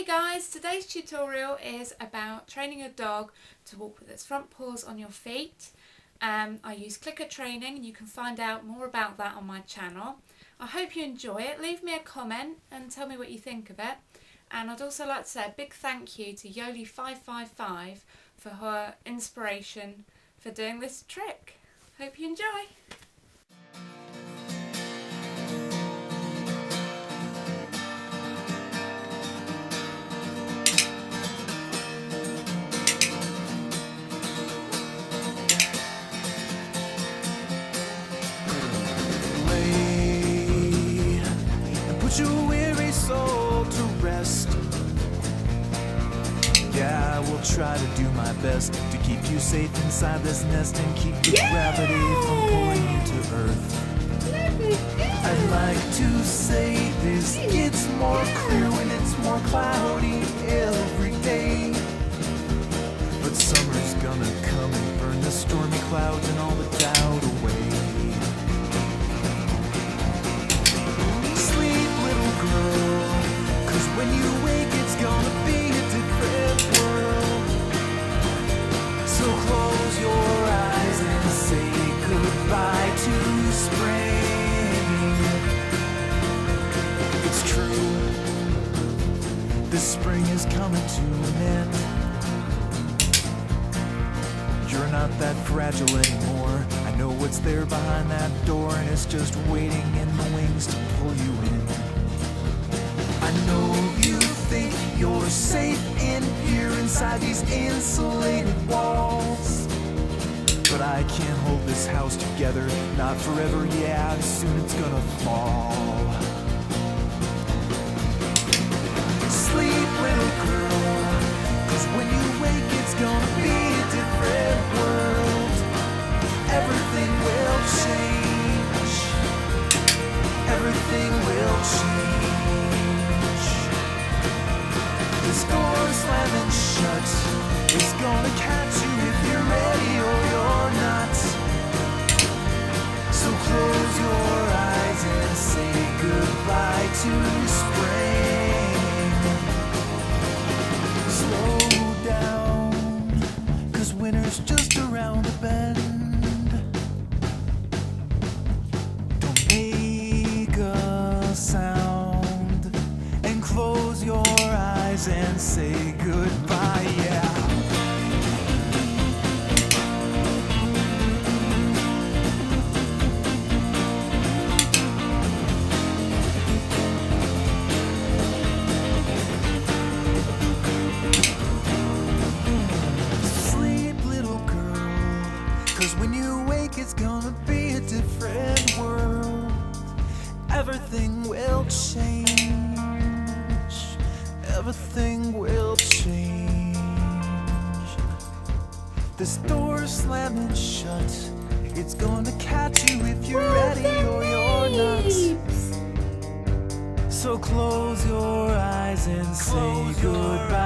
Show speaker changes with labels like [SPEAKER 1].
[SPEAKER 1] Hey guys, today's tutorial is about training a dog to walk with its front paws on your feet. I use clicker training and you can find out more about that on my channel. I hope you enjoy it. Leave me a comment and tell me what you think of it. And I'd also like to say a big thank you to Yoli555 for her inspiration for doing this trick. Hope you enjoy.
[SPEAKER 2] Put your weary soul to rest. Yeah, I will try to do my best to keep you safe inside this nest and keep the gravity from pulling you to earth. I'd like to say this gets more clear when it's more cloudy every day, but summer's gonna come and burn the stormy clouds and all the doubt away. When you wake, it's gonna be a different world. So close your eyes and say goodbye to spring. It's true, the spring is coming to an end. You're not that fragile anymore. I know what's there behind that door, and it's just waiting in the wings to pull you in. I know you think you're safe in here inside these insulated walls, but I can't hold this house together, not forever, yeah, soon it's gonna fall. Sleep, little girl, 'cause when you wake it's gonna be a different world. Everything will change. Everything will change. This door slamming shut, it's gonna catch you if you're ready or you're not. So close your eyes and say goodbye to spring. Slow down, 'cause winter's just around the bend. Don't make a sound and close your eyes and say goodbye, yeah. Sleep, little girl, 'cause when you wake it's gonna be a different world. Everything will change. Everything will change. This door slamming shut, it's gonna catch you if you're ready or you're not. So close your eyes and say goodbye.